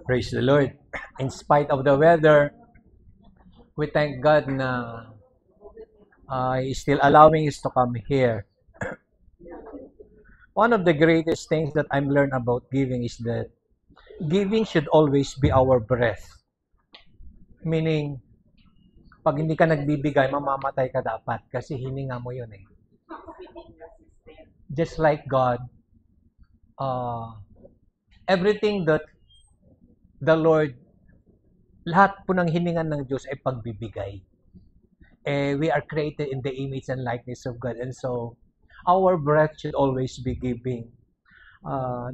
Praise the Lord. In spite of the weather, we thank God na He's still allowing us to come here. One of the greatest things that I'm learned about giving is that giving should always be our breath. Meaning, pag hindi ka nagbibigay, mamamatay ka dapat kasi hininga mo yun eh. Just like God, uh, everything that the Lord, lahat po ng hiningan ng Diyos ay pagbibigay. We are created in the image and likeness of God. And so, our breath should always be giving.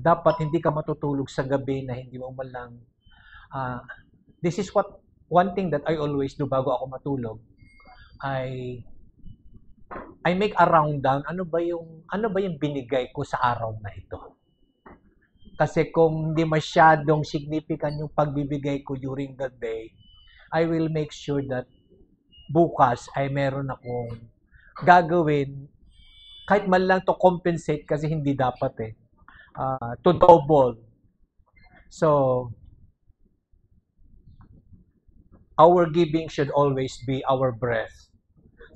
Dapat hindi ka matutulog sa gabi na hindi mo man lang. This is one thing that I always do bago ako matulog. I make a rundown. Ano ba yung binigay ko sa araw na ito? Kasi kung hindi masyadong significant yung pagbibigay ko during the day, I will make sure that bukas ay meron akong gagawin kahit man lang to compensate kasi hindi dapat to double. So, our giving should always be our breath.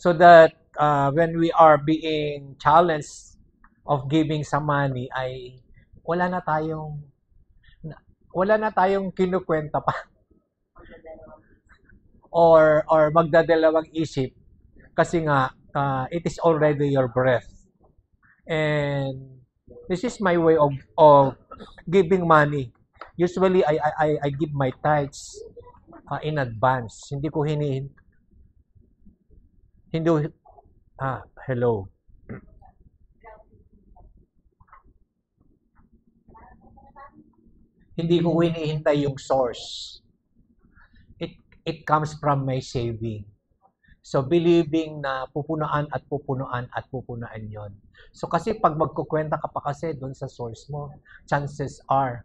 So that when we are being challenged of giving some money ay wala na tayong kinukwenta pa or magdadalawang isip kasi nga it is already your breath. And this is my way of giving money. Usually I give my tithes in advance. Hindi hello. Hindi ko hinihintay yung source. It comes from my saving. So, believing na pupunuan at pupunuan at pupunuan yon. So, kasi pag magkukwenta ka pa kasi doon sa source mo, chances are,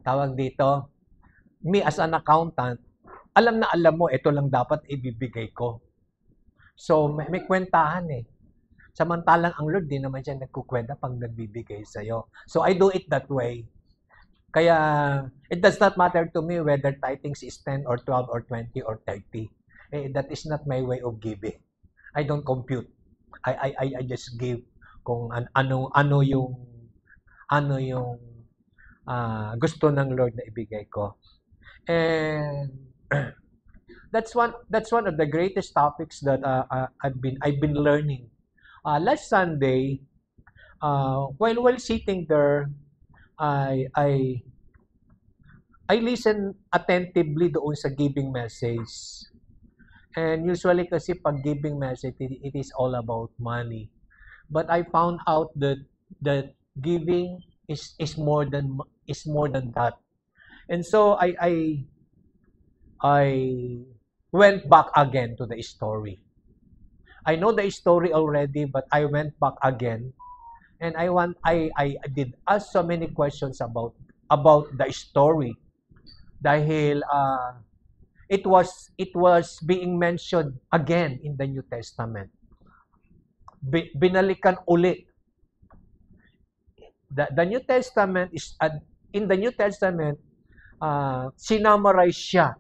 tawag dito, me as an accountant, alam mo, ito lang dapat ibibigay ko. So, may kwentahan eh. Samantalang ang Lord, di naman siya nagkukwenta pag nagbibigay sa'yo. So, I do it that way. Kaya, it does not matter to me whether tithings is 10 or 12 or 20 or 30. That is not my way of giving. I don't compute. I just give kung ano yung gusto ng Lord na ibigay ko. And that's one of the greatest topics that I've been learning. Last Sunday, while sitting there, I listen attentively doon sa giving message. And usually kasi pag giving message, it is all about money. But I found out that giving is more than that. And so I went back again to the story. I know the story already, but I went back again. And I did ask so many questions about the story dahil it was being mentioned again in the New Testament. Binalikan ulit. The New Testament is in the New Testament sinummarize siya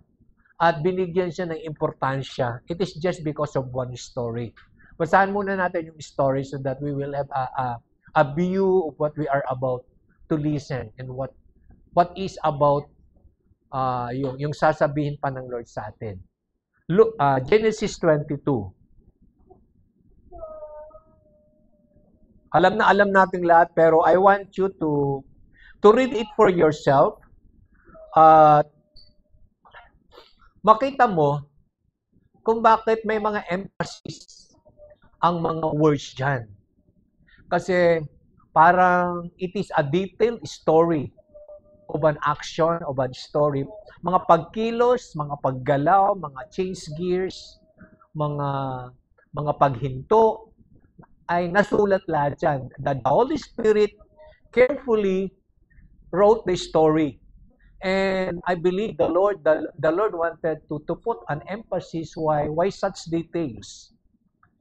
at binigyan siya ng importansya. It is just because of one story. Basahan muna natin yung story so that we will have a view of what we are about to listen and what is about yung sasabihin pa ng Lord sa atin. Look, Genesis 22. Alam nating lahat pero I want you to read it for yourself. Makita mo kung bakit may mga emphasis ang mga words dyan. Kasi parang it is a detailed story of an action, of a story. Mga pagkilos, mga paggalaw, mga change gears, mga paghinto, ay nasulat lahat dyan. The Holy Spirit carefully wrote the story. And I believe the Lord wanted to put an emphasis why such details.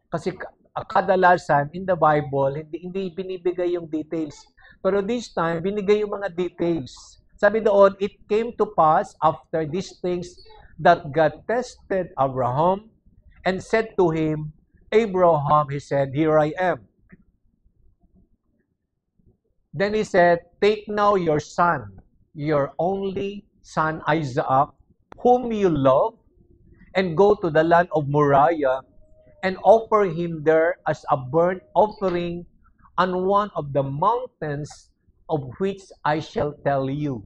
Kasi kadalasan in the Bible, hindi binibigay yung details Pero this time, binigay yung mga details. Sabi doon, it came to pass after these things that God tested Abraham and said to him, Abraham, he said, here I am. Then he said, take now your son, your only son Isaac, whom you love, and go to the land of Moriah, and offer him there as a burnt offering on one of the mountains of which I shall tell you.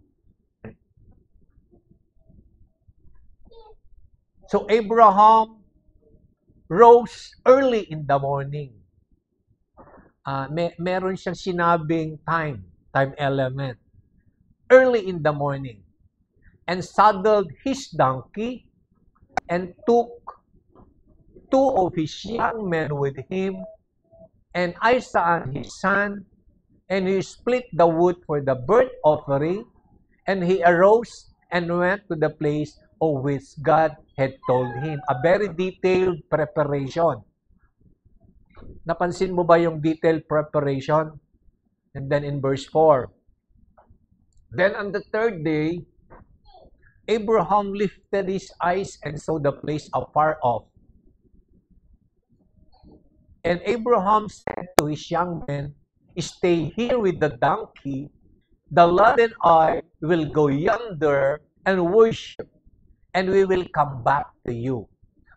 So Abraham rose early in the morning. Meron siyang sinabing time element. Early in the morning. And saddled his donkey and took two of his young men with him, and Isaac his son, and he split the wood for the burnt offering, and he arose and went to the place of which God had told him. A very detailed preparation. Napansin mo ba yung detailed preparation? And then in verse 4, then on the third day, Abraham lifted his eyes and saw the place afar off. And Abraham said to his young men, stay here with the donkey. The lad and I will go yonder and worship, and we will come back to you.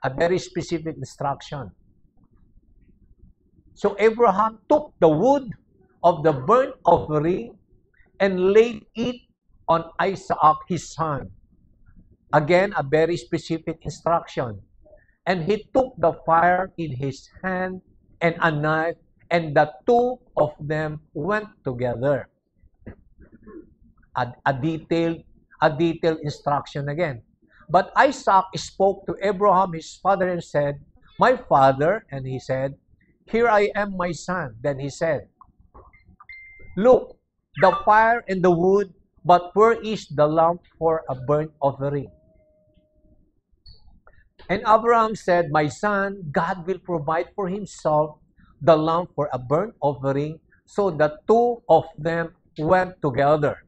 A very specific instruction. So Abraham took the wood of the burnt offering and laid it on Isaac his son. Again, a very specific instruction. And he took the fire in his hand and a knife, and the two of them went together. A detailed instruction again. But Isaac spoke to Abraham his father and said, my father, and he said, here I am, my son. Then he said, look, the fire and the wood, but where is the lamb for a burnt offering? And Abraham said, my son, God will provide for himself the lamb for a burnt offering. So the two of them went together.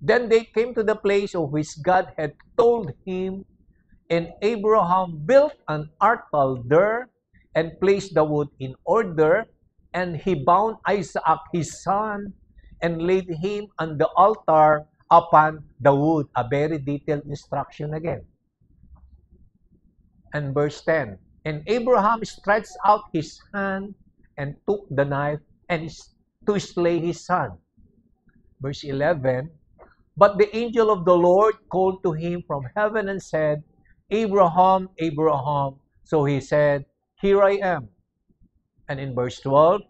Then they came to the place of which God had told him, and Abraham built an altar there and placed the wood in order, and he bound Isaac his son and laid him on the altar upon the wood. A very detailed instruction again. And verse 10, and Abraham stretched out his hand and took the knife and to slay his son. Verse 11, but the angel of the Lord called to him from heaven and said, Abraham, Abraham. So he said, here I am. And in verse 12,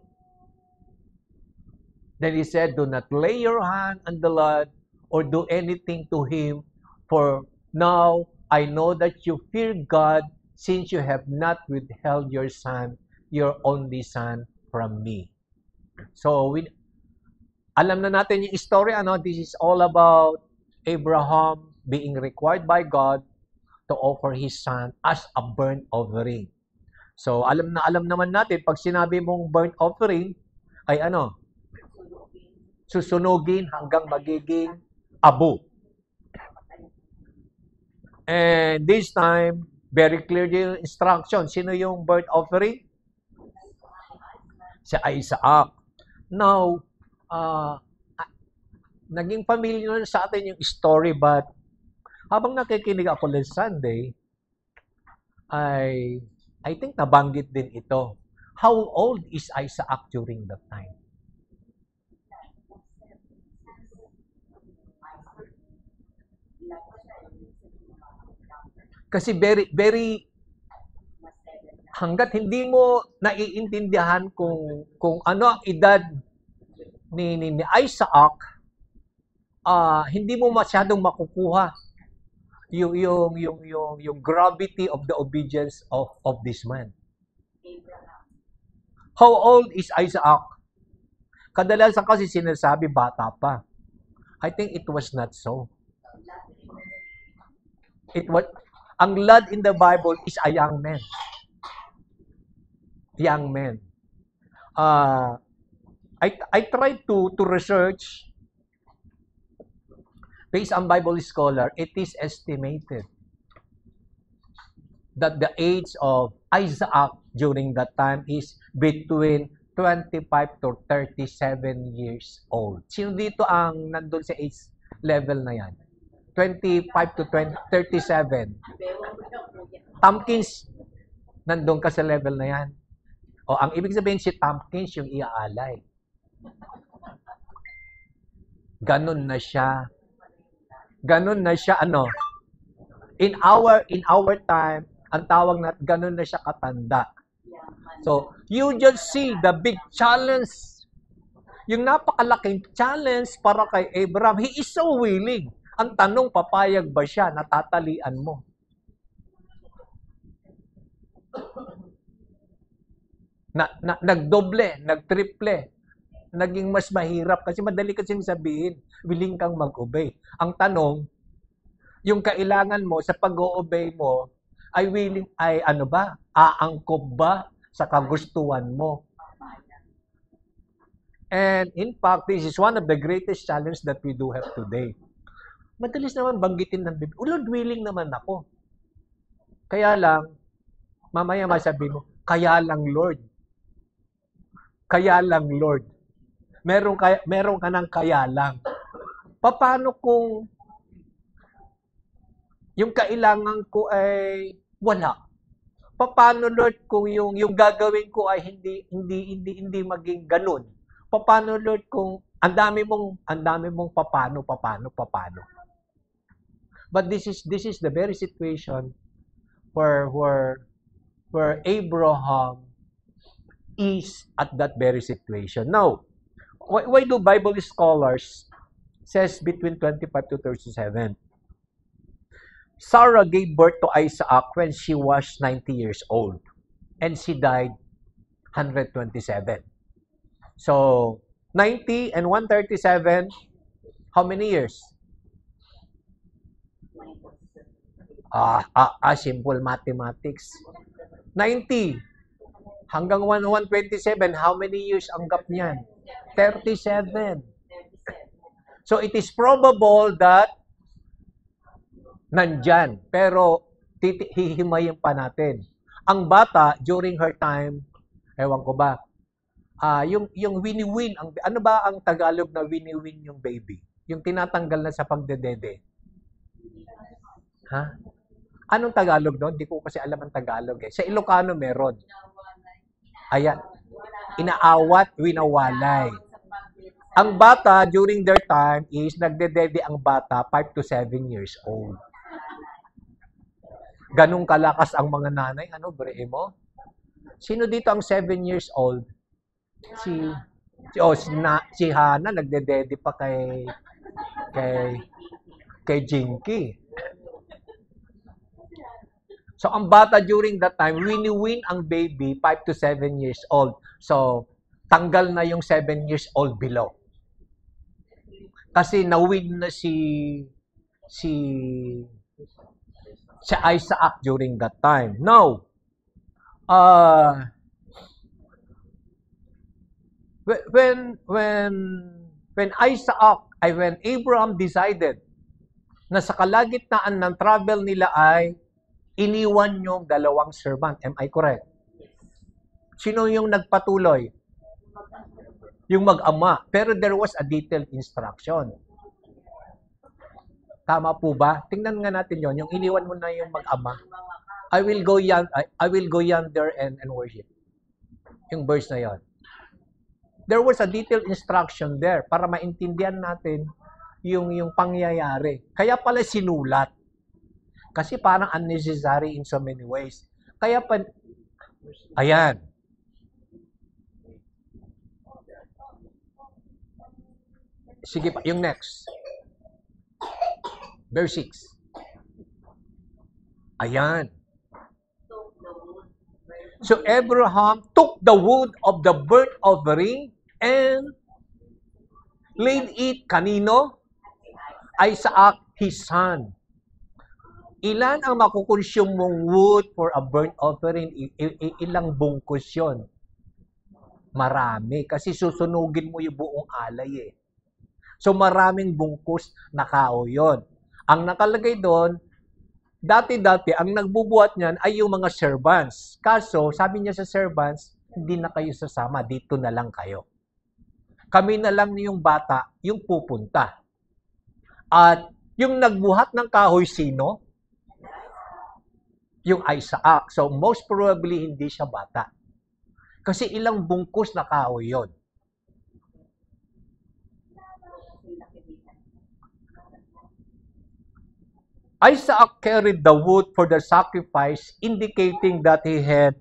then he said, do not lay your hand on the lad or do anything to him, for now I know that you fear God, since you have not withheld your son, your only son, from me. So, alam na natin yung story, this is all about Abraham being required by God to offer his son as a burnt offering. So, alam naman natin, pag sinabi mong burnt offering, ay susunugin hanggang magiging abo. And this time, very clear yung instruction. Sino yung burnt offering? Si Isaac. Now, naging familiar sa atin yung story, but habang nakikinig ako last Sunday, I think nabanggit din ito. How old is Isaac during that time? Kasi very hangga't hindi mo naiintindihan kung ano ang edad ni Isaac, hindi mo masyadong makukuha yung gravity of the obedience of this man. How old is Isaac? Kadalasan kasi sinasabi bata pa. I think it was not so. Ang lad in the Bible is a young man. Young man. I tried to research based on Bible scholar. It is estimated that the age of Isaac during that time is between 25 to 37 years old. Sino dito ang nandun sa age level na yan? 25 to 37. Tompkins, nandun ka sa level na yan. O, ang ibig sabihin si Tompkins yung iaalay. Ganun na siya. Ganun na siya, ano? In our time, ang tawag na ganun na siya katanda. So, you just see the big challenge. Yung napakalaking challenge para kay Abraham. He is so willing. Ang tanong, papayag ba siya? Natatalian mo. Nagdoble, nagtriple. Naging mas mahirap kasi madali kasing sabihin, willing kang mag-obey. Ang tanong, yung kailangan mo sa pag-o-obey mo ay willing, ay ano ba? Aangkop ba sa kagustuhan mo? And in fact, this is one of the greatest challenges that we do have today. Madalis naman banggitin ng Biblia, Lord, willing naman ako. Kaya lang, mamaya masabi mo, kaya lang Lord. Kaya lang Lord. Meron ka ng kaya lang. Paano kung yung kailangan ko ay wala? Paano Lord kung yung gagawin ko ay hindi maging ganun? Paano Lord kung ang dami mong paano? But this is the very situation where Abraham is at that very situation. Now, why do Bible scholars says between 25 to 37? Sarah gave birth to Isaac when she was 90 years old, and she died 127. So, 90 and 137, how many years? Simple mathematics. 90 hanggang 127, how many years ang gap niyan? 37. So, it is probable that nandyan. Pero, hihimayin pa natin. Ang bata, during her time, ewan ko ba, yung wini-win, ano ba ang Tagalog na wini-win yung baby? Yung tinatanggal na sa pagdedede. Ha? Anong Tagalog doon? Hindi ko kasi alam ang Tagalog eh. Sa Ilocano meron. Ayan. Inaawat, winawalay. Ang bata, during their time, is nagdedede ang bata 5 to 7 years old. Ganong kalakas ang mga nanay. Ano, bre mo? Sino dito ang 7 years old? Si Hana, nagdedede pa kay Jinky. So, ang bata during that time, wini-win ang baby 5 to 7 years old. So, tanggal na yung 7 years old below. Kasi na-win na si Isaac during that time. Now, when Abraham decided na sa kalagitnaan ng travel nila ay iniwan yung dalawang servant. Am I correct? Sino yung nagpatuloy? Yung mag-ama. Pero there was a detailed instruction. Tama po ba? Tingnan nga natin yon. Yung iniwan mo na yung mag-ama. I will go yonder and worship. Yung verse na yon. There was a detailed instruction there para maintindihan natin yung pangyayari. Kaya pala sinulat. Kasi parang unnecessary in so many ways. Kaya ayan. Sige pa, yung next. Verse 6. Ayan. So Abraham took the wood of the burnt offering and laid it kanino? Isaac, his son. Ilan ang makukonsume mong wood for a burnt offering? Ilang bungkus yun? Marami. Kasi susunugin mo yung buong alay eh. So maraming bungkus na kahoy yun. Ang nakalagay doon, dati-dati, ang nagbubuhat niyan ay yung mga servants. Kaso, sabi niya sa servants, hindi na kayo sasama, dito na lang kayo. Kami na lang yung bata, yung pupunta. At yung nagbuhat ng kahoy, sino? Yung Isaac. So, most probably, hindi siya bata. Kasi ilang bungkus na kahoy yun. Isaac carried the wood for the sacrifice, indicating that he had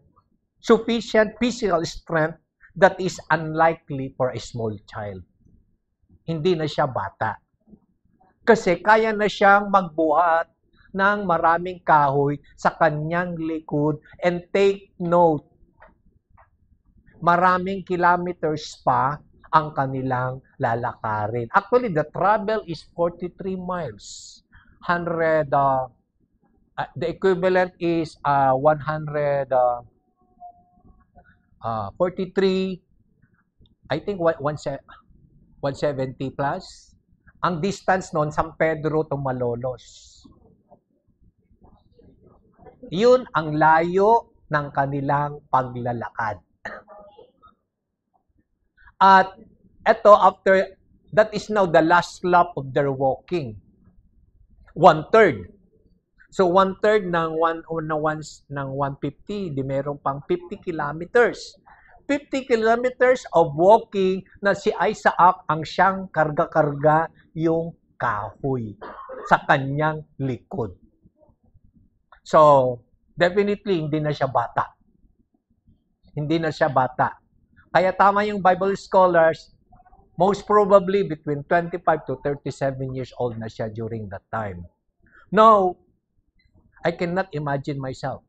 sufficient physical strength that is unlikely for a small child. Hindi na siya bata. Kasi kaya na siyang magbuhat ng maraming kahoy sa kanyang likod, and take note, maraming kilometers pa ang kanilang lalakarin. Actually, the travel is 43 miles. 100, the equivalent is 143, I think 170 plus. Ang distance noon, San Pedro to Malolos. Yun ang layo ng kanilang paglalakad. At ito, after, that is now the last lap of their walking. 1/3. So 1/3 ng 150, di meron pang 50 kilometers. 50 kilometers of walking na si Isaac ang siyang karga-karga yung kahoy sa kanyang likod. So, definitely hindi na siya bata. Hindi na siya bata. Kaya tama yung Bible scholars, most probably between 25 to 37 years old na siya during that time. Now, I cannot imagine myself.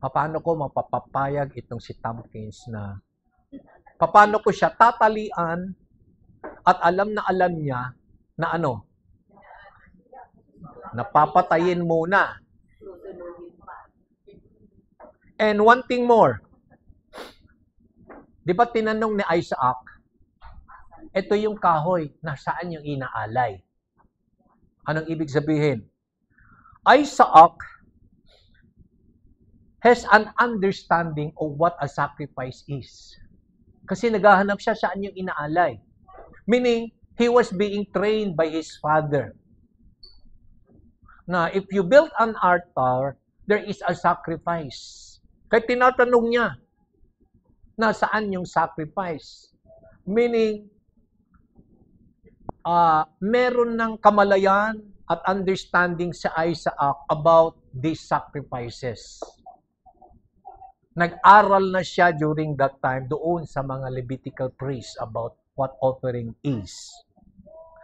Paano ko mapapapayag itong si Tompkins na paano ko siya tatalian at alam niya na ano, napapatayin muna. And one thing more, di ba tinanong ni Isaac, ito yung kahoy, nasaan yung inaalay? Anong ibig sabihin? Isaac has an understanding of what a sacrifice is. Kasi naghahanap siya saan yung inaalay. Meaning, he was being trained by his father. Na if you build an altar, there is a sacrifice. Kaya tinatanong niya, nasaan yung sacrifice? Meaning, meron ng kamalayan at understanding sa Isaac about these sacrifices. Nag-aral na siya during that time doon sa mga Levitical priests about what offering is.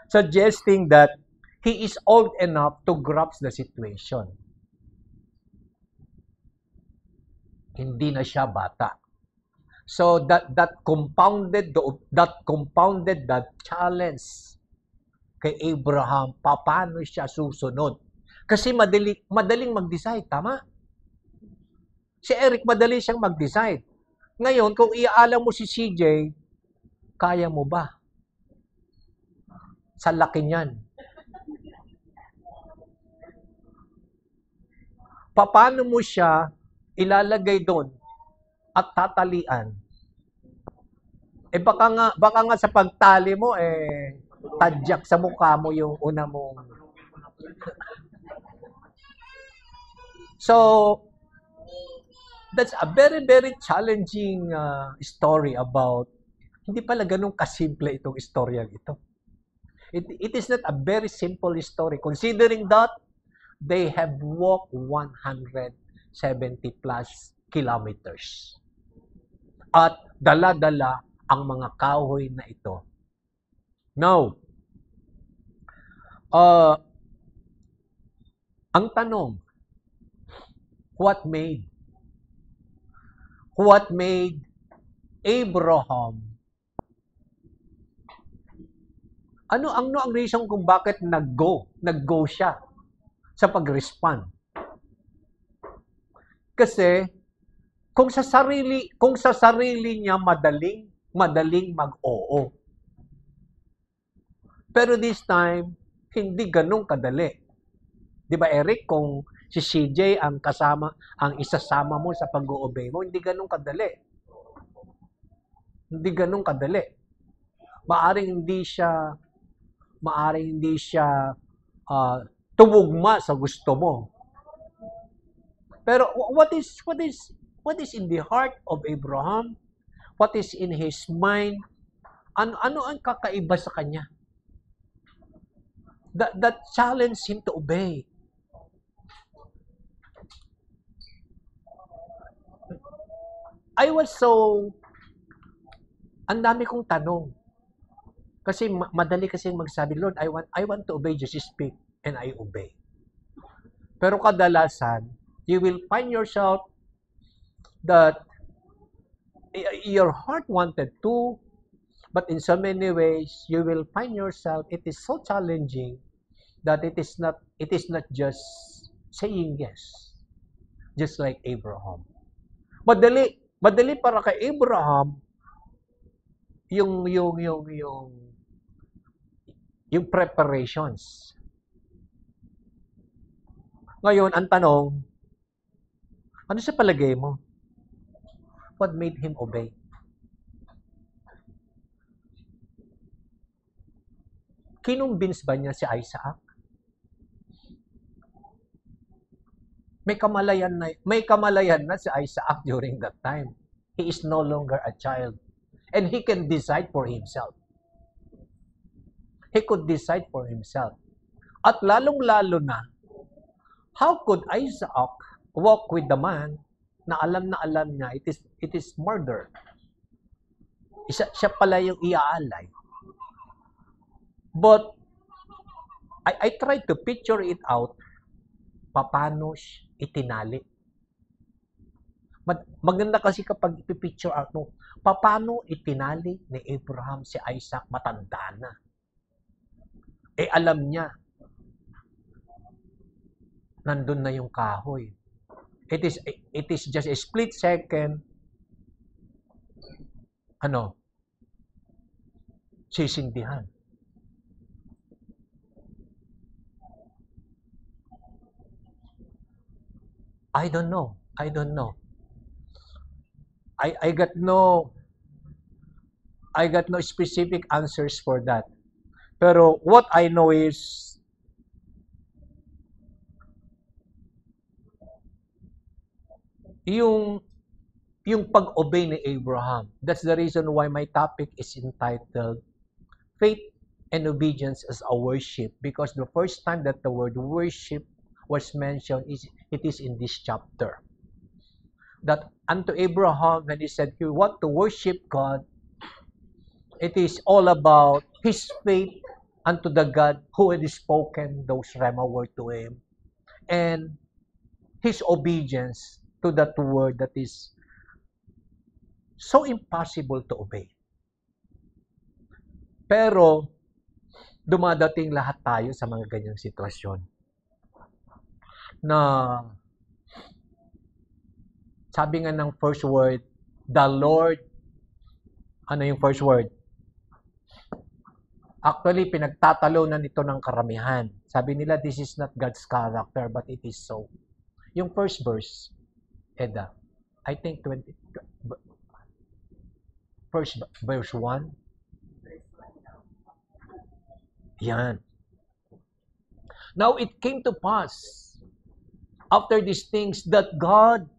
Suggesting that he is old enough to grasp the situation. Hindi na siya bata. So that compounded that challenge kay Abraham, paano siya susunod? Kasi madaling mag-decide, tama? Si Eric, madali siyang mag-decide. Ngayon, kung iaalam mo si CJ, kaya mo ba? Sa laki niyan. Paano mo siya ilalagay doon at tatalian? Baka nga sa pagtali mo, tadyak sa mukha mo yung una mong. So, that's a very, very challenging story about, hindi pala ganun kasimple itong istoryang ito. It is not a very simple story, considering that they have walked 170 plus kilometers. At dala-dala ang mga kahoy na ito. Now, ang tanong, what made Abraham, ano ang reason kung bakit nag-go siya sa pag-respond? Kasi kung sa sarili niya madaling mag-oo. Pero this time, hindi ganun kadali. 'Di ba, Eric, kung si CJ ang isasama mo sa pag-o-obey mo, hindi ganun kadali. Hindi ganun kadali. Maaring hindi siya tumugma sa gusto mo. Pero what is in the heart of Abraham? What is in his mind? Ano ang kakaiba sa kanya? That challenged him to obey. Ang dami kong tanong. Kasi madali kasi magsabi, Lord, I want to obey, just speak, and I obey. Pero kadalasan, you will find yourself that your heart wanted to, but in so many ways, you will find yourself, it is so challenging that it is not just saying yes. Just like Abraham. Madali para kay Abraham yung preparations. Ngayon, ang tanong, ano sa palagay mo? What made him obey? Kinumbins ba niya si Isaac? May kamalayan na si Isaac during that time. He is no longer a child. And he can decide for himself. He could decide for himself. At lalong-lalo na, how could Isaac walk with the man na alam niya it is murder? Siya pala yung iaalay. But I tried to picture it out. Paano itinali? Maganda kasi kapag ipipicture out mo, paano itinali ni Abraham si Isaac, matanda na. Alam niya, nandun na yung kahoy. It is just a split second, sisindihan. I don't know. I got no specific answers for that. Pero what I know is yung pag-obey ni Abraham. That's the reason why my topic is entitled Faith and Obedience as a Worship, because the first time that the word worship was mentioned it is in this chapter. That unto Abraham, when he said he want to worship God, it is all about his faith unto the God who had spoken those rhema word to him, and his obedience to that word that is so impossible to obey. Pero dumadating lahat tayo sa mga ganyang sitwasyon na sabi nga ng first word, the Lord, ano yung first word? Actually, pinagtatalunan ito ng karamihan. Sabi nila, this is not God's character, but it is so. Yung first verse, Eda, I think verse 1. Yan. Now it came to pass after these things that God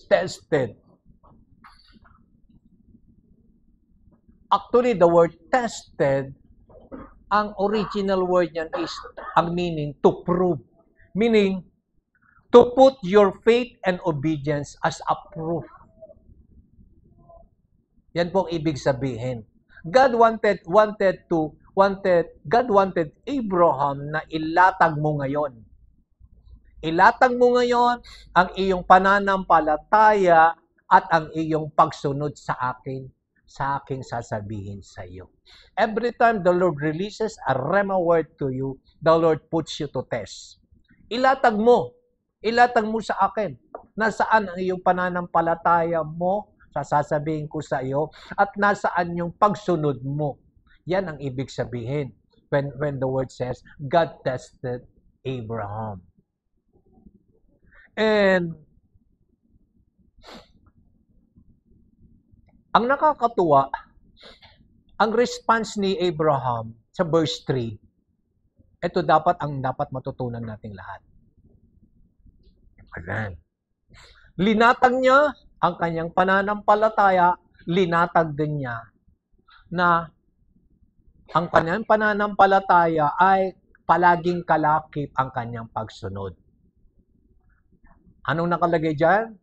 tested. Actually, the word tested, ang original word niyan is, ang meaning, to prove. Meaning, to put your faith and obedience as a proof. Yan po ang ibig sabihin. God wanted Abraham na ilatag mo ngayon. Ilatag mo ngayon ang iyong pananampalataya at ang iyong pagsunod sa aking sasabihin sa iyo. Every time the Lord releases a rhema word to you, the Lord puts you to test. Ilatag mo Ilatag mo sa akin. Nasaan ang iyong pananampalataya mo? Sasabihin ko sa iyo. At nasaan yung pagsunod mo? Yan ang ibig sabihin when the word says, God tested Abraham. And ang nakakatuwa, ang response ni Abraham sa verse 3, ito dapat matutunan nating lahat. Amen. Linatag niya ang kanyang pananampalataya, linatag din niya na ang kanyang pananampalataya ay palaging kalakip ang kanyang pagsunod. Anong nakalagay dyan?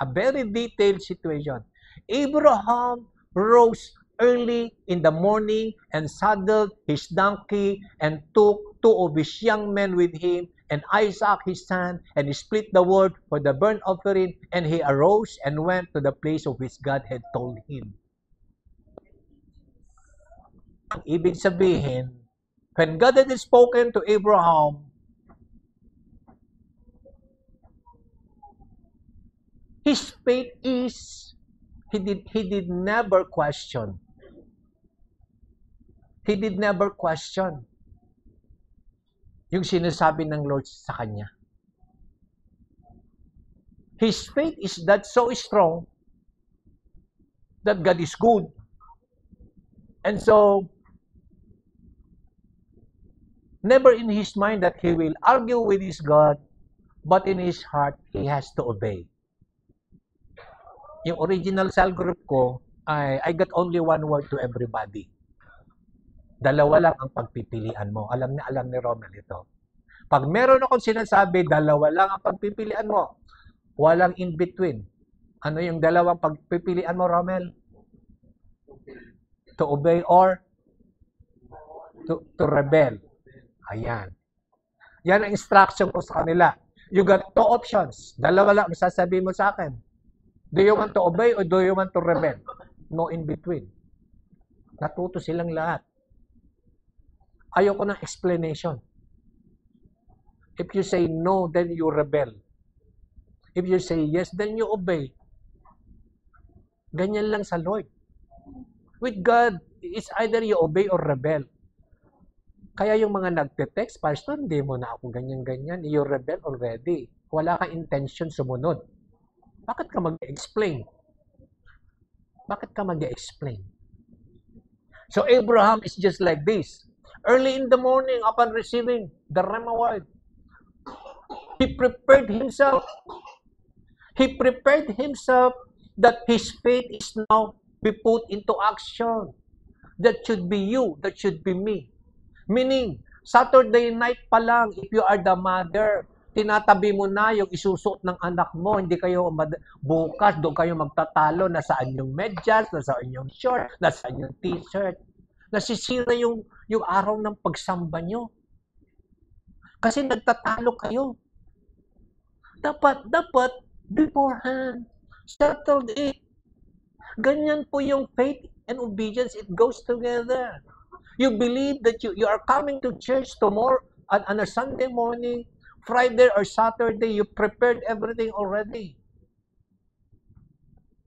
A very detailed situation. Abraham rose early in the morning and saddled his donkey and took two of his young men with him and Isaac his son, and he split the wood for the burnt offering, and he arose and went to the place of which God had told him. Ang ibig sabihin, when God had spoken to Abraham, his faith is, he did never question. He did never question yung sinasabi ng Lord sa kanya. His faith is that so strong that God is good. And so, never in his mind that he will argue with his God, but in his heart, he has to obey. Yung original cell group ko, I got only one word to everybody. Dalawa lang ang pagpipilian mo. Alam ni Romel ito. Pag meron akong sinasabi, dalawa lang ang pagpipilian mo. Walang in between. Ano yung dalawang pagpipilian mo, Romel? To obey or to rebel. Ayan. Yan ang instruction ko sa kanila. You got two options. Dalawa lang sasabihin mo sa akin. Do you want to obey or do you want to rebel? No in between. Natuto silang lahat. Ayoko ng explanation. If you say no, then you rebel. If you say yes, then you obey. Ganyan lang sa Lord. With God, it's either you obey or rebel. Kaya yung mga nagte-text, Pastor, hindi mo na ako ganyan-ganyan. You rebel already. Wala kang intention sumunod. Bakit ka mag-explain? Bakit ka mag-explain? So Abraham is just like this. Early in the morning, upon receiving the Rhema word, he prepared himself. He prepared himself that his faith is now be put into action. That should be you. That should be me. Meaning, Saturday night pa lang, if you are the mother, tinatabi mo na yung isusuot ng anak mo. Hindi kayo bukas, doon kayo magtatalo. Nasaan yung medyas, nasaan yung short, nasaan yung t-shirt. Nasisira yung araw ng pagsamba nyo. Kasi nagtatalo kayo. Dapat, beforehand, settled it. Ganyan po yung faith and obedience, it goes together. You believe that you are coming to church tomorrow on a Sunday morning, Friday or Saturday, you prepared everything already.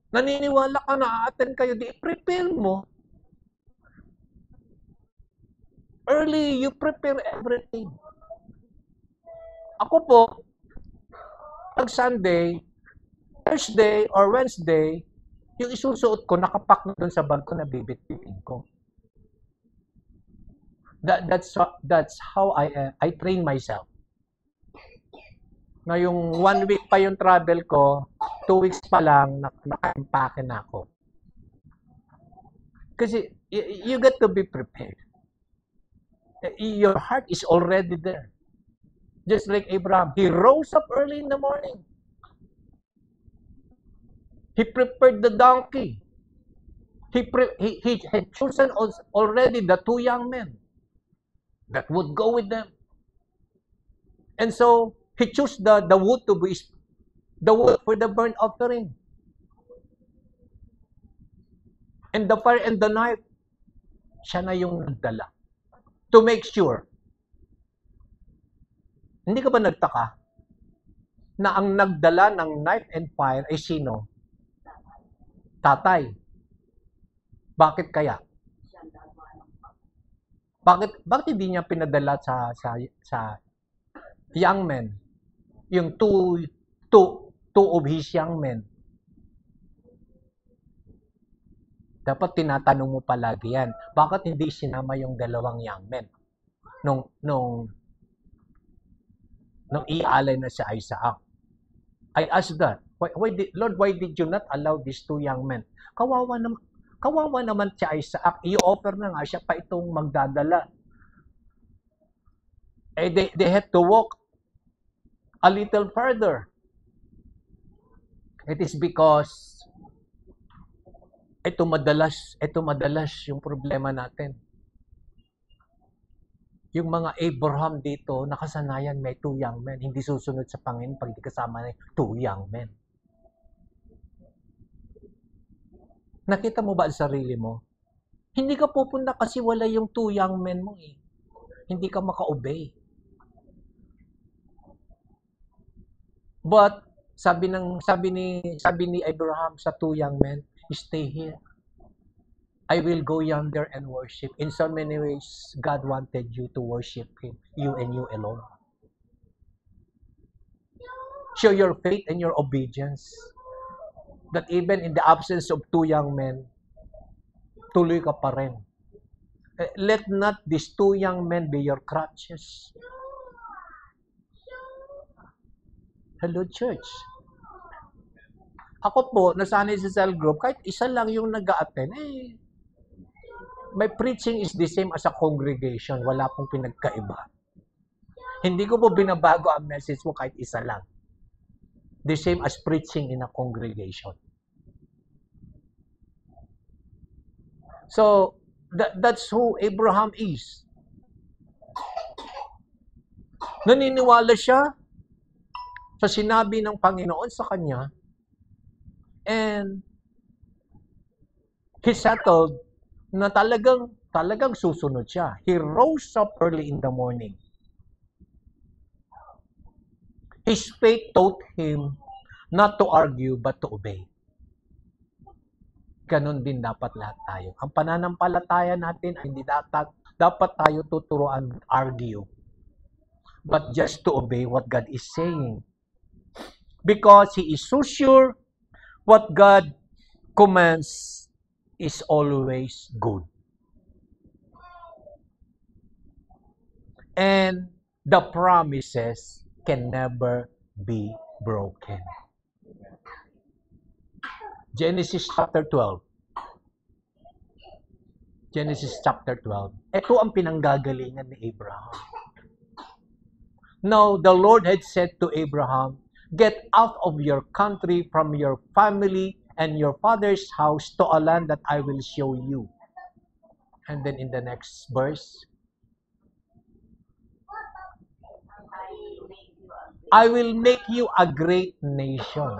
Naniniwala ka na a-attend kayo, di prepare mo. Early, you prepare everything. Ako po, pag Sunday, Thursday or Wednesday, yung isusuot ko, nakapak na doon sa bag ko na bibit-bitin ko. That's how I train myself. Ngayong 1 week pa yung travel ko, 2 weeks pa lang, naka-impake na ako. Kasi you got to be prepared. Your heart is already there. Just like Abraham, he rose up early in the morning. He prepared the donkey. He had chosen already the 2 young men that would go with them. And so, he chose the wood to be the wood for the burnt offering. And the fire and the knife, siya na yung nagdala. To make sure. Hindi ka ba nagtaka? na ang nagdala ng knife and fire ay sino? Tatay. Bakit kaya? Bakit hindi niya pinadala sa young men? Yung two of his young men. Dapat tinatanong mo palagi yan. Bakit hindi sinama yung dalawang young men? Nung ialay na si Isaac. I asked that. Lord, why did you not allow these two young men? Kawawa naman si Isaac. I-offer na nga siya pa itong magdadala. They had to walk a little further. It is because ito madalas yung problema natin. Yung mga Abraham dito, nakasanayan may two young men. Hindi susunod sa Panginoon pag di kasama na two young men. Nakita mo ba ang sarili mo? Hindi ka pupunta kasi wala yung two young men mo eh. Hindi ka maka-obey. But sabi ni Abraham sa two young men, stay here. I will go yonder and worship. In so many ways, God wanted you to worship Him, you and you alone. Show your faith and your obedience. That even in the absence of two young men, tuloy ka pa rin. Let not these two young men be your crutches. Hello, church. Ako po, nasanay sa cell group, kahit isa lang yung nag-a-attend, my preaching is the same as a congregation. Wala pong pinagkaiba. Hindi ko po binabago ang message mo kahit isa lang. The same as preaching in a congregation. So, that's who Abraham is. Naniniwala siya sa sinabi ng Panginoon sa kanya, and he settled na talagang susunod siya. He rose up early in the morning. His faith taught him not to argue but to obey. Ganon din dapat lahat tayo. Ang pananampalataya natin ay hindi dapat tayo tuturuan argue, but just to obey what God is saying. Because He is so sure what God commands is always good. And the promises can never be broken. Genesis chapter 12. Genesis chapter 12. Ito ang pinanggagalingan ni Abraham. Now, the Lord had said to Abraham, "Get out of your country, from your family, and your father's house to a land that I will show you." And then in the next verse, I will make you a great nation.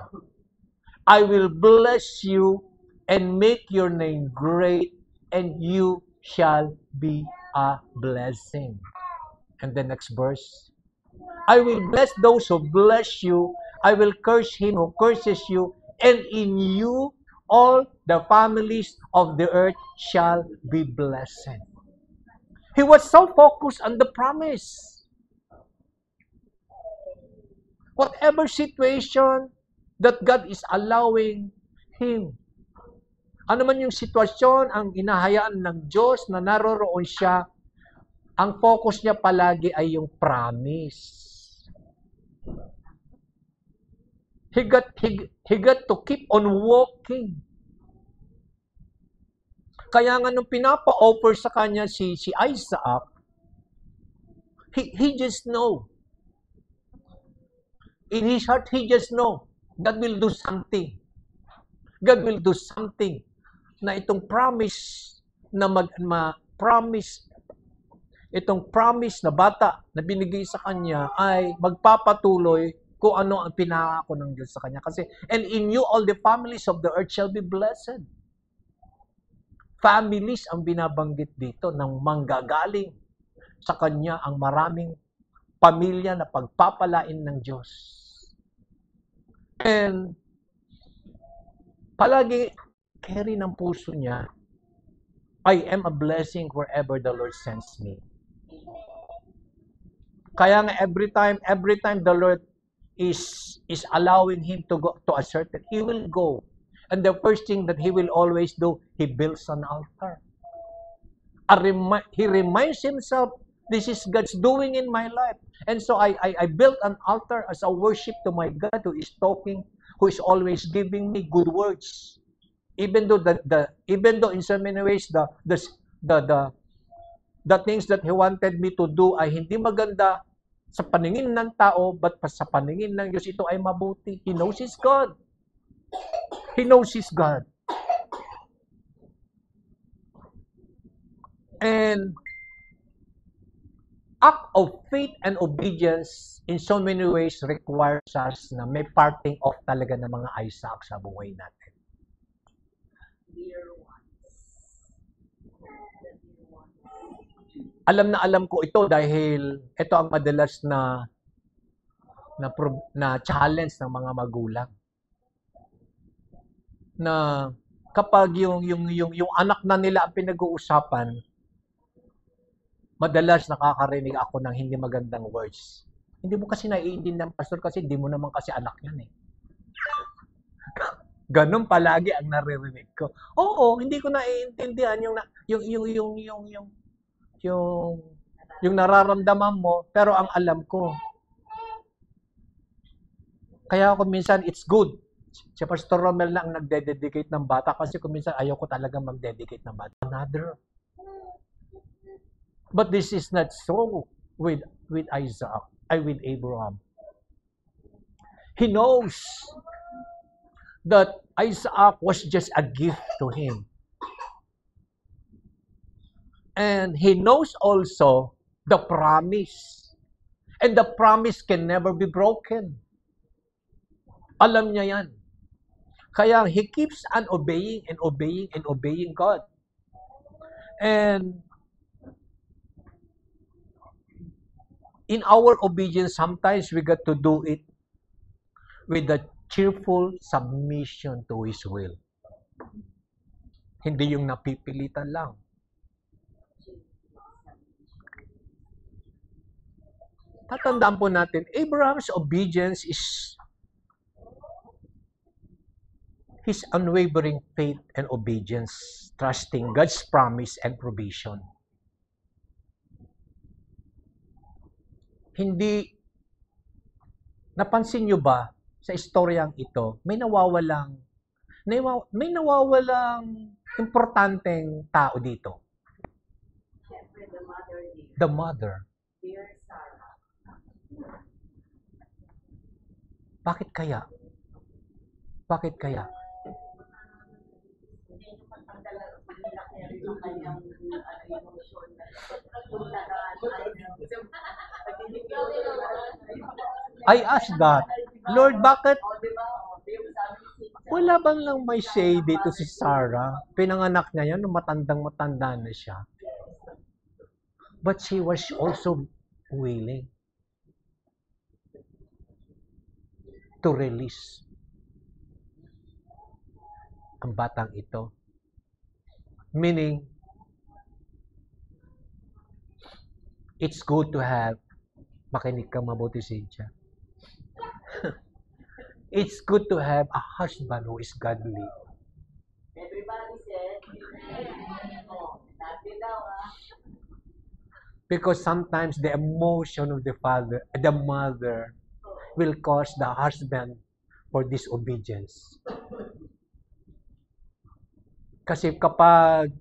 I will bless you and make your name great, and you shall be a blessing. And the next verse, I will bless those who bless you. I will curse him who curses you, and in you all the families of the earth shall be blessed. He was so focused on the promise. Whatever situation that God is allowing him, ano man yung sitwasyon ang inahayaan ng Diyos na naroroon siya, ang focus niya palagi ay yung promise. He got to keep on walking. Kaya nga nung pinapa-offer sa kanya si Isaac, he just know. In his heart, he just know God will do something. God will do something na itong promise na itong promise na bata na binigay sa kanya ay magpapatuloy kung ano ang pinangako ng Diyos sa kanya. Kasi, and in you all the families of the earth shall be blessed. Families ang binabanggit dito ng manggagaling sa kanya ang maraming pamilya na pagpapalain ng Diyos. And palagi carry ng puso niya, I am a blessing wherever the Lord sends me. Kaya nga every time the Lord is allowing him to go to a certain, he will go. And the first thing that he will always do, he builds an altar. He reminds himself, this is God's doing in my life. And so I built an altar as a worship to my God who is talking, who is always giving me good words. Even though in so many ways the things that he wanted me to do ay hindi maganda sa paningin ng tao, but sa paningin ng Diyos ito ay mabuti. He knows His God. He knows His God. And act of faith and obedience in so many ways requires us na may parting off talaga ng mga Isaac sa buhay natin. Alam ko ito dahil ito ang madalas na challenge ng mga magulang. Na kapag yung anak na nila ang pinag-uusapan, madalas nakakarinig ako ng hindi magandang words. Hindi mo kasi naiintindihan, pastor, kasi hindi mo naman kasi anak yan eh. Ganun palagi ang naririnig ko. Oo, hindi ko naiintindihan yung nararamdaman mo, pero ang alam ko. Kaya ako minsan, it's good. Si Pastor Romel na ang nagdededicate ng bata kasi kung minsan ayaw ko talaga mag-dedicate ng bata. Another. But this is not so with Isaac, with Abraham. He knows that Isaac was just a gift to him. And he knows also the promise. And the promise can never be broken. Alam niya yan. Kaya he keeps on obeying and obeying and obeying God. And in our obedience, sometimes we got to do it with a cheerful submission to His will. Hindi yung napipilitan lang. Tatandaan po natin, Abraham's obedience is his unwavering faith and obedience, trusting God's promise and provision. Hindi, napansin nyo ba sa istoryang ito, may nawawalang importanteng tao dito. The mother. Bakit kaya? Bakit kaya? I asked God, Lord, bakit? Wala bang lang may say dito si Sarah? Pinanganak niya yan, matandang-matanda na siya. But she was also willing to release ang batang ito. Meaning, it's good to have, makinig kang mabuti, Cynthia. It's good to have a husband who is godly. Everybody said, because sometimes the emotion of the mother, will cause the husband for disobedience. Kasi kapag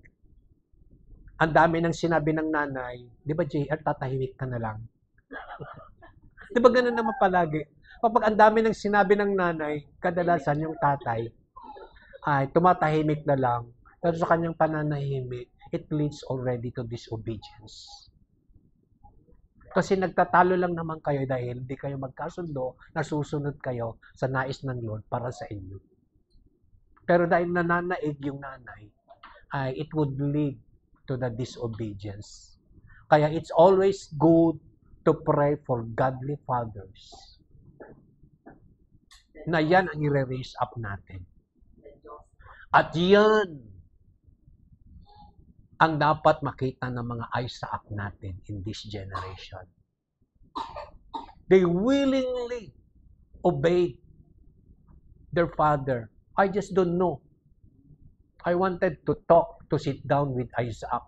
ang dami ng sinabi ng nanay, di ba JR, tatahimik ka na lang. Di ba ganun naman palagi? Kapag ang dami ng sinabi ng nanay, kadalasan yung tatay ay tumatahimik na lang. Pero sa kanyang pananahimik, it leads already to disobedience. Kasi nagtatalo lang naman kayo dahil hindi kayo magkasundo, nasusunod kayo sa nais ng Lord para sa inyo. Pero dahil nananaig yung nanay, it would lead to the disobedience. Kaya it's always good to pray for godly fathers. na yan ang i-raise up natin. At yan ang dapat makita ng mga Isaac natin in this generation. They willingly obeyed their father. I just don't know. I wanted to sit down with Isaac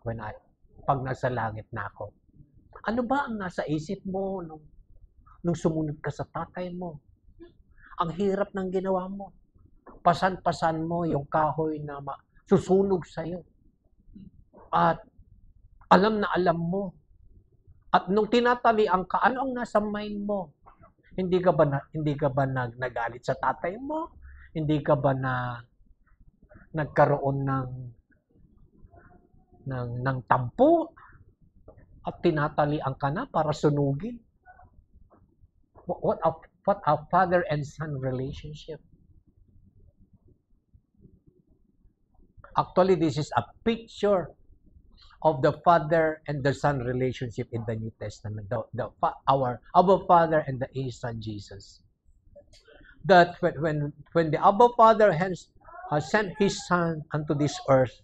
pag nasa langit na ako. Ano ba ang nasa isip mo nung sumunod ka sa tatay mo? Ang hirap ng ginawa mo. Pasan-pasan mo yung kahoy na susunog sa'yo. At alam na alam mo. At nung tinatalian ka, ano ang nasa mind mo? Hindi ka ba nagalit sa tatay mo? Hindi ka ba nagkaroon ng tampo? At tinatalian ka na para sunugin? What a father and son relationship. Actually, this is a picture of the father and the son relationship in the New Testament. Our Abba Father and the Son Jesus. That when the Abba Father has sent His Son unto this earth,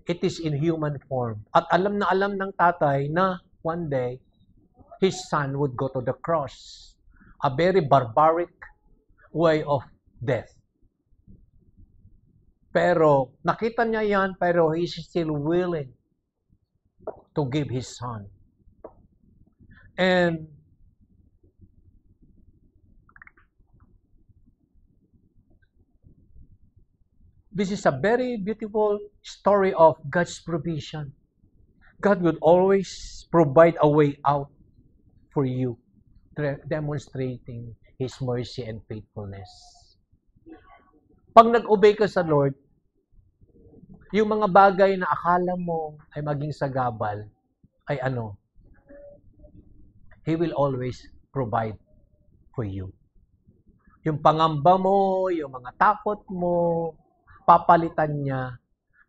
it is in human form. At alam na alam ng tatay na one day, His Son would go to the cross. A very barbaric way of death. Pero nakita niya yan, pero He is still willing to give His Son. And this is a very beautiful story of God's provision. God would always provide a way out for you, demonstrating His mercy and faithfulness. Pag nag-obey ka sa Lord, yung mga bagay na akala mo ay maging sagabal, ay He will always provide for you. Yung pangamba mo, yung mga takot mo, papalitan niya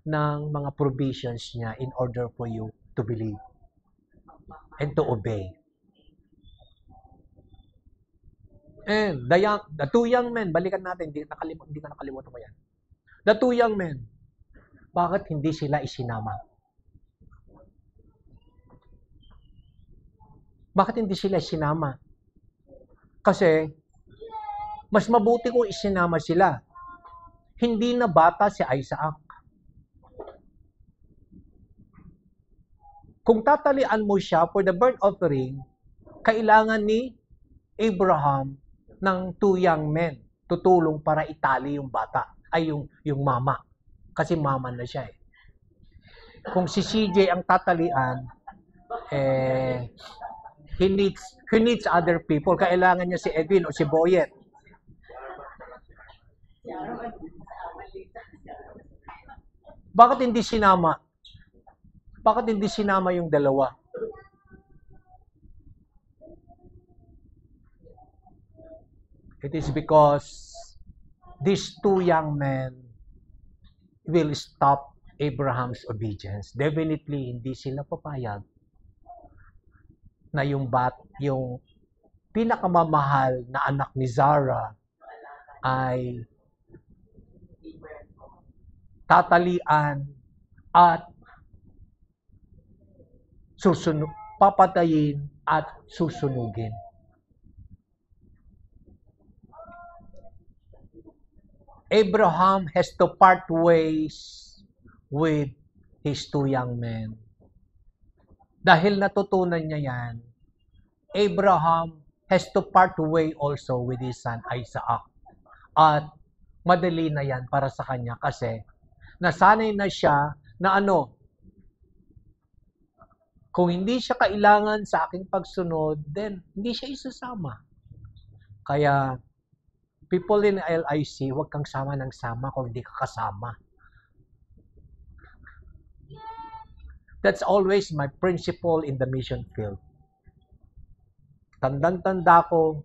ng mga provisions niya in order for you to believe and to obey. And the two young men, balikan natin, hindi ka nakalimutan mo yan. The two young men, bakit hindi sila isinama? Bakit hindi sila isinama? Kasi, mas mabuti kung isinama sila. Hindi na bata si Isaac. Kung tatalian mo siya for the burnt offering, kailangan ni Abraham ng two young men tutulong para itali yung bata, ay yung mama. Kasi mama na siya eh. Kung si CJ ang tatalian, he needs other people. Kailangan niya si Edwin o si Boyet. Bakit hindi sinama? Bakit hindi sinama yung dalawa? It is because these two young men will stop Abraham's obedience. Definitely, hindi sila papayag na yung pinakamamahal na anak ni Zara ay tatalian at papatayin at susunugin. Abraham has to part ways with his two young men. Dahil natutunan niya yan, Abraham has to part way also with his son Isaac. At madali na yan para sa kanya kasi nasanay na siya na kung hindi siya kailangan sa aking pagsunod, then hindi siya isasama. Kaya, people in LIC, huwag kang sama ng sama kung hindi ka kasama. That's always my principle in the mission field. Tandang-tanda ko,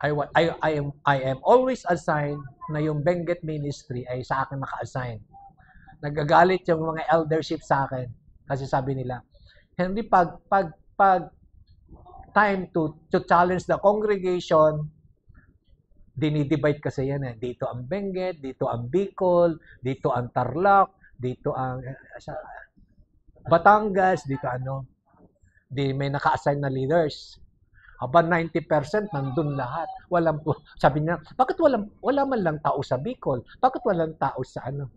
I am always assigned na yung Benguet Ministry ay sa akin naka-assign. Nagagalit yung mga eldership sa akin kasi sabi nila, Henry, pag time to challenge the congregation, dinidivide kasi yan eh. Dito ang Benguet, dito ang Bicol, dito ang Tarlac, dito ang Batangas, dito ano. Di may naka-assign na leaders. Aba 90% nandun lahat. Walang po. Sabi niya, bakit wala man lang tao sa Bicol? Bakit walang tao sa ano?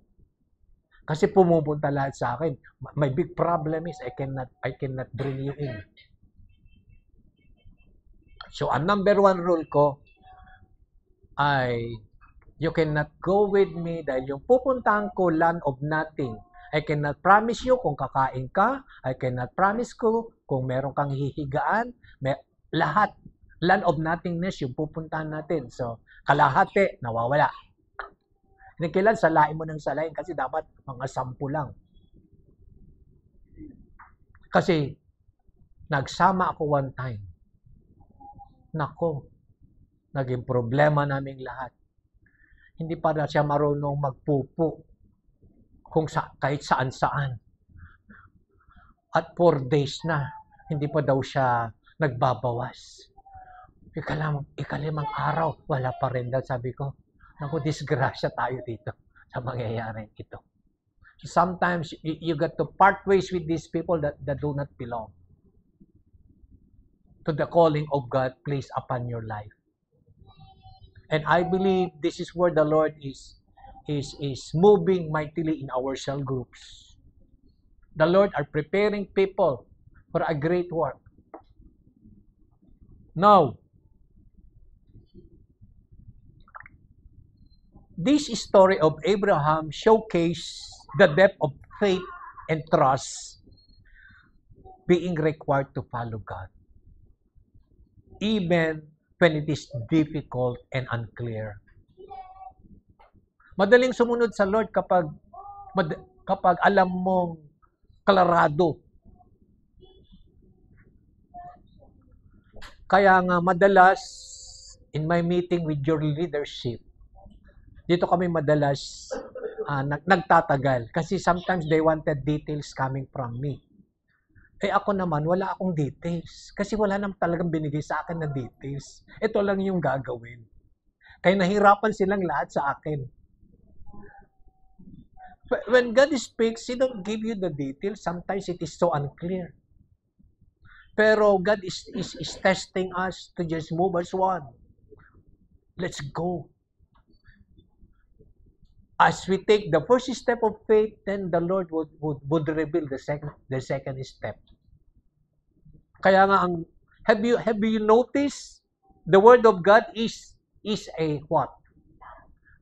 Kasi pumupunta lahat sa akin. My big problem is I cannot bring you in. So, ang number one rule ko ay you cannot go with me dahil yung pupuntahan ko land of nothing. I cannot promise you kung kakain ka. I cannot promise ko kung meron kang hihigaan. Lahat. Land of nothingness yung pupuntahan natin. So, kalahati, nawawala. Hindi kailan salain mo ng salain kasi dapat mga 10 lang. Kasi, nagsama ako one time. Nako, naging problema naming lahat. Hindi pa na siya marunong magpupo kahit saan-saan. At 4 days na, hindi pa daw siya nagbabawas. Ikalimang araw, wala pa rin daw. Sabi ko, naku, disgrasya tayo dito sa mangyayari ito. So sometimes, you got to part ways with these people that do not belong to the calling of God placed upon your life. And I believe this is where the Lord is moving mightily in our cell groups. The Lord are preparing people for a great work. Now, this story of Abraham showcases the depth of faith and trust being required to follow God, even when it is difficult and unclear. Madaling sumunod sa Lord kapag alam mong klarado. Kaya nga madalas, in my meeting with your leadership, dito kami madalas nagtatagal. Kasi sometimes they wanted details coming from me. Eh ako naman, wala akong details. Kasi wala naman talagang binigay sa akin na details. Ito lang yung gagawin. Kaya nahirapan silang lahat sa akin. When God speaks, He don't give you the details. Sometimes it is so unclear. Pero God is testing us to just move as one. Let's go. As we take the first step of faith, then the Lord would reveal the second step. Kaya nga have you noticed the word of God is a what?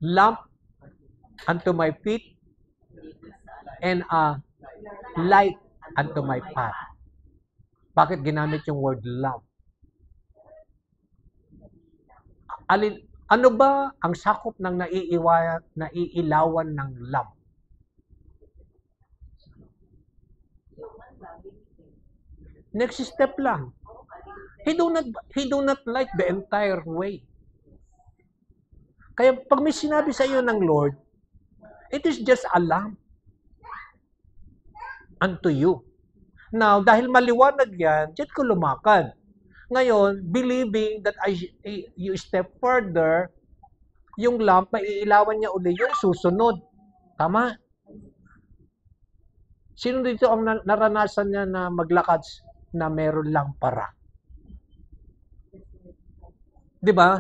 Lamp unto my feet and a light unto my path. Bakit ginamit yung word lamp? Ano ba ang sakop ng naiilawan ng lamp? Next step lang. He do not light the entire way. Kaya pag may sinabi sa iyo ng Lord, it is just a lamp unto you. Now, dahil maliwanag yan, diyan ko lumakad. Ngayon, believing that you step further, yung lamp, maiilawan niya uli yung susunod. Tama? Sino dito ang naranasan niya na maglakad na meron lang para? Di ba?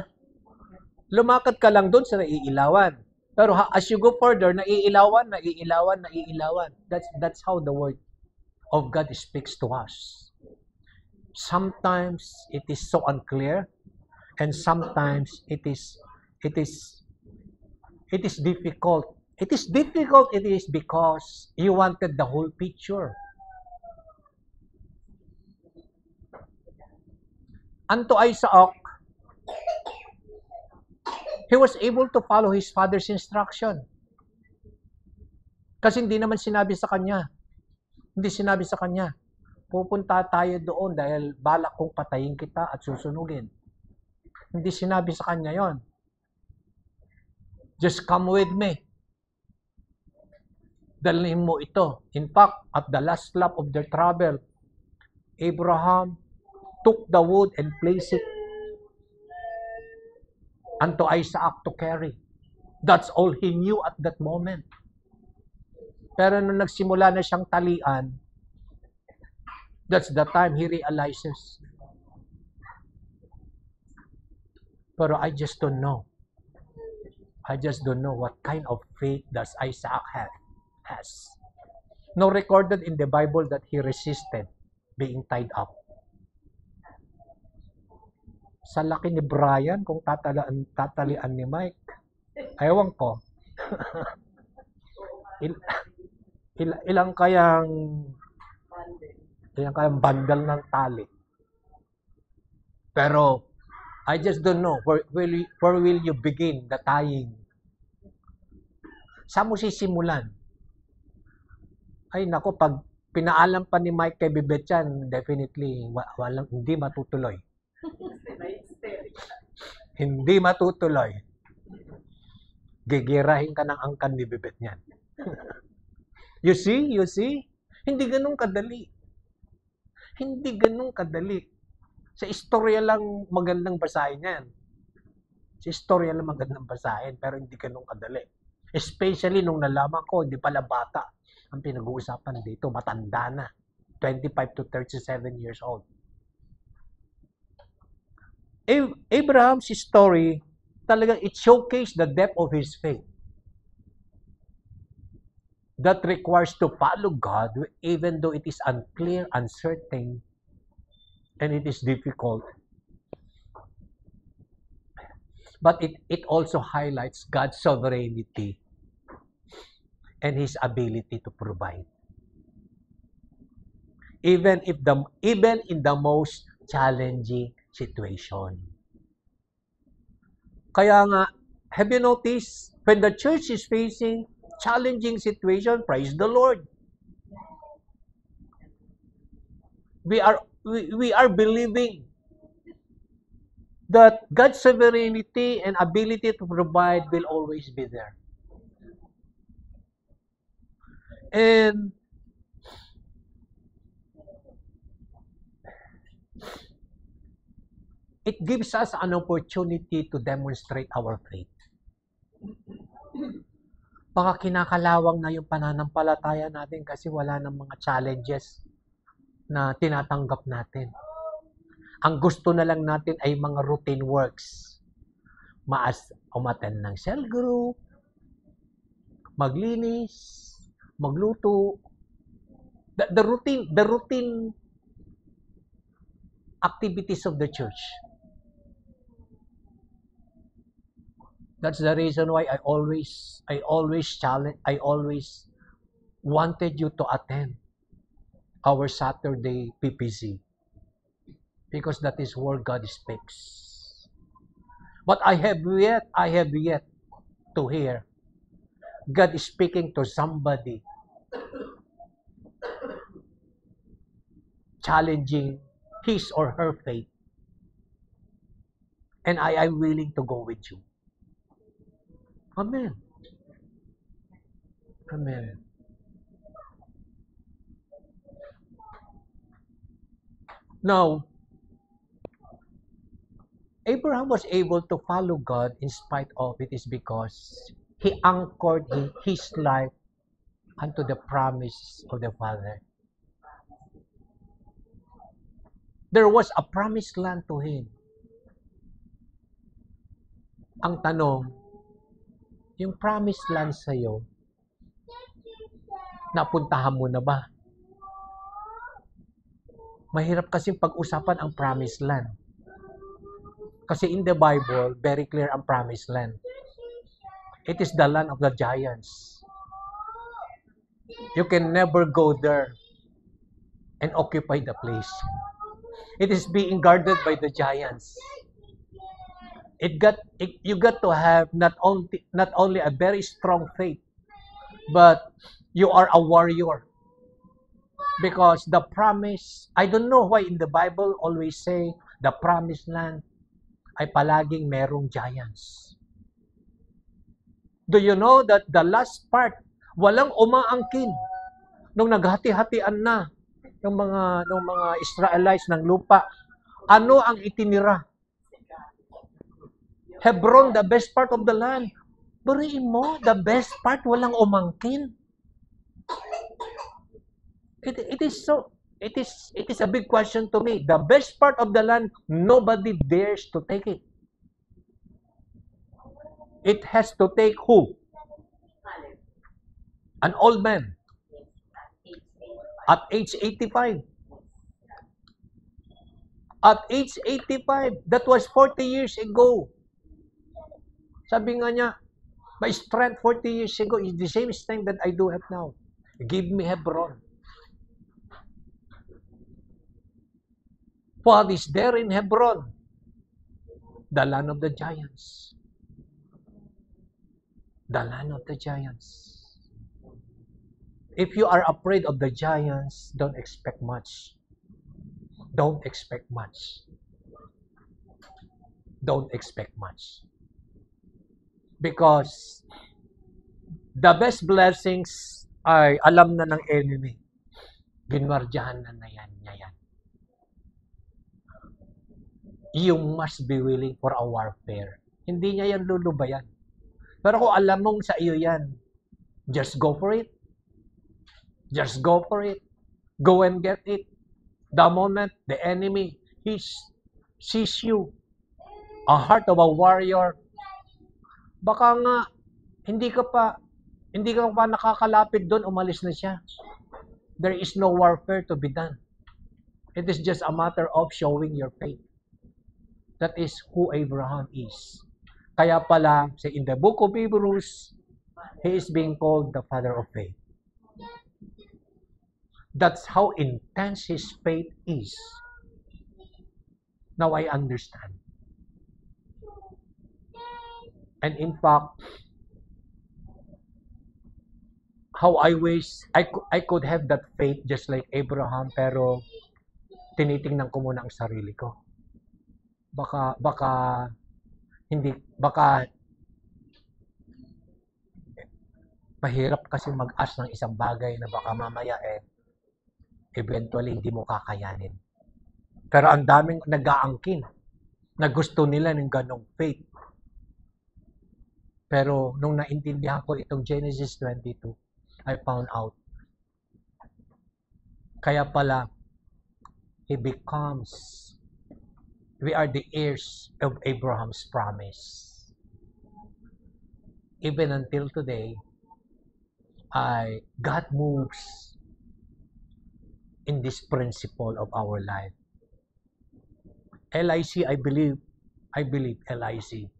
Lumakad ka lang doon sa naiilawan. Pero as you go further, naiilawan. That's how the word of God speaks to us. Sometimes it is so unclear, and sometimes it is difficult. It is difficult because you wanted the whole picture. Unto Isaac, he was able to follow his father's instruction. Kasi hindi naman sinabi sa kanya. Hindi sinabi sa kanya, pupunta tayo doon dahil balak kong patayin kita at susunugin. Hindi sinabi sa kanya yon. Just come with me. Dalhin mo ito. In fact, at the last lap of their travel, Abraham took the wood and placed it unto Isaac to carry. That's all he knew at that moment. Pero nung nagsimula na siyang talian, that's the time he realizes, pero I just don't know. I just don't know what kind of faith does Isaac has. No recorded in the Bible that he resisted being tied up. Sa laki ni Brian, kung tatalian ni Mike, ewan ko. ilang kayang bundle ng tali. Pero I just don't know where will you begin the tying. Saan mo sisimulan? Ay nako, pag pinaalam pa ni Mike kay Bibet yan, definitely hindi matutuloy. Hindi matutuloy. Gigirahin ka ng angkan ni Bibet niyan. You see? Hindi ganun kadali. Hindi ganun kadali. Sa istorya lang magandang basahin yan. Sa istorya lang magandang basahin, pero hindi ganun kadali. Especially nung nalaman ko, hindi pala bata ang pinag-uusapan dito, matanda na. 25 to 37 years old. Abraham's story, talagang it showcased the depth of his faith. That requires to follow God even though it is unclear, uncertain, and it is difficult. But it also highlights God's sovereignty and His ability to provide. Even in the most challenging situation. Kaya nga, have you noticed, when the church is facing challenging situation, praise the Lord. We are believing that God's sovereignty and ability to provide will always be there. And it gives us an opportunity to demonstrate our faith. Baka kinakalawang na yung pananampalataya natin kasi wala ng mga challenges na tinatanggap natin. Ang gusto na lang natin ay mga routine works. Umattend ng cell group, maglinis, magluto. The routine activities of the church. That's the reason why I always wanted you to attend our Saturday PPC, because that is where God speaks. But I have yet to hear God is speaking to somebody, challenging his or her faith, and I am willing to go with you. Amen. Amen. Now, Abraham was able to follow God in spite of it is because he anchored his life unto the promise of the Father. There was a promised land to him. Ang tanong, yung promised land sa'yo, napuntahan mo na ba? Mahirap kasi pag-usapan ang promised land. Kasi in the Bible, very clear ang promised land. It is the land of the giants. You can never go there and occupy the place. It is being guarded by the giants. You got to have not only a very strong faith, but you are a warrior. Because the promise, I don't know why in the Bible always say the promised land ay palaging merong giants. Do you know that the last part, walang umaangkin nung naghati-hatian na ng mga Israelites ng lupa, Ano ang itinira? Hebron, the best part of the land. Buriin mo, the best part, walang umangkin. It is a big question to me. The best part of the land, nobody dares to take it. It has to take who? An old man. At age 85. At age 85, that was 40 years ago. Sabi nga niya, my strength 40 years ago is the same strength that I do have now. Give me Hebron. What is there in Hebron? The land of the giants. The land of the giants. If you are afraid of the giants, don't expect much. Don't expect much. Don't expect much. Because the best blessings ay alam na ng enemy. Ginwardyahan na yan, niya yan. You must be willing for a warfare. Hindi niya yan lulubayan. Pero kung alam mong sa iyo yan, just go for it. Just go for it. Go and get it. The moment the enemy sees you, a heart of a warrior, baka nga hindi ka pa nakakalapit doon, umalis na siya. There is no warfare to be done. It is just a matter of showing your faith. That is who Abraham is. Kaya pala, in the book of Hebrews, he is being called the father of faith. That's how intense his faith is. Now I understand. And in fact, how I wish I could have that faith just like Abraham, pero tinitingnan ko muna ang sarili ko. Baka mahirap kasi mag-ask ng isang bagay na baka mamaya eventually hindi mo kakayanin. Pero ang daming nag-aangkin na gusto nila ng ganong faith. Pero nung naintindihan ko itong Genesis 22, I found out. Kaya pala, we are the heirs of Abraham's promise. Even until today, God moves in this principle of our life. LIC, I believe LIC.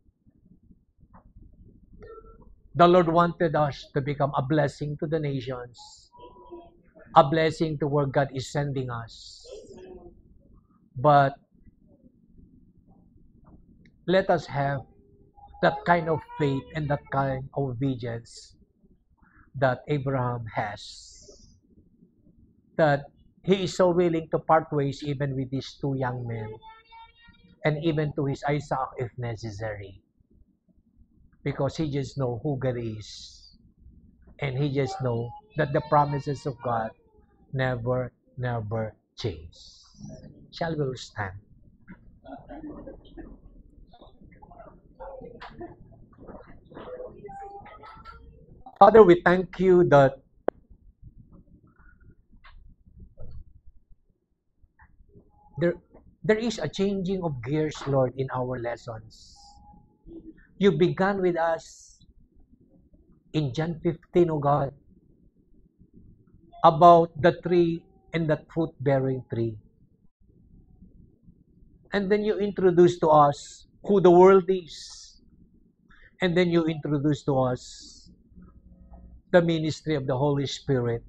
The Lord wanted us to become a blessing to the nations, a blessing to where God is sending us. But let us have that kind of faith and that kind of obedience that Abraham has. That he is so willing to part ways even with these two young men and even to his Isaac if necessary. Because he just know who God is. And he just know that the promises of God never change. Shall we stand? Father, we thank you that there is a changing of gears, Lord, in our lessons. You began with us in John 15, O God, about the tree and the fruit-bearing tree. And then you introduced to us who the world is. And then you introduced to us the ministry of the Holy Spirit.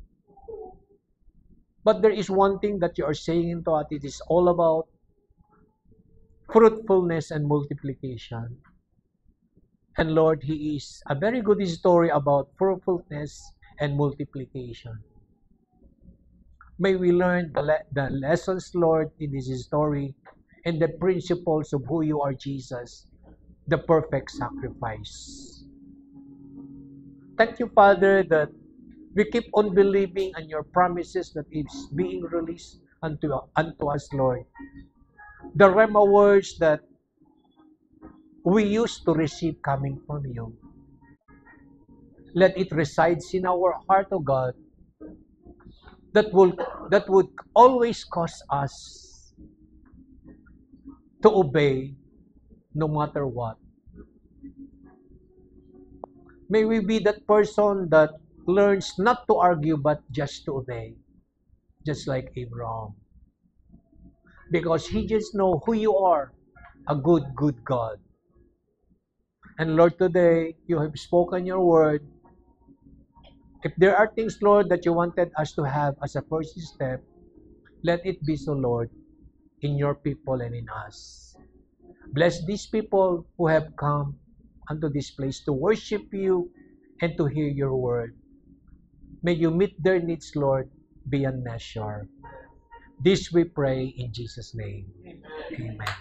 But there is one thing that you are saying into us. It is all about fruitfulness and multiplication. And Lord, He is a very good story about fruitfulness and multiplication. May we learn the lessons, Lord, in this story and the principles of who you are, Jesus, the perfect sacrifice. Thank you, Father, that we keep on believing on your promises that is being released unto us, Lord. the Rhema words that we used to receive coming from you. Let it resides in our heart, O God, that would always cause us to obey no matter what. May we be that person that learns not to argue but just to obey, just like Abraham. Because he just know who you are, a good God. And Lord, today, you have spoken your word. If there are things, Lord, that you wanted us to have as a first step, let it be so, Lord, in your people and in us. Bless these people who have come unto this place to worship you and to hear your word. May you meet their needs, Lord, beyond measure. This we pray in Jesus' name. Amen.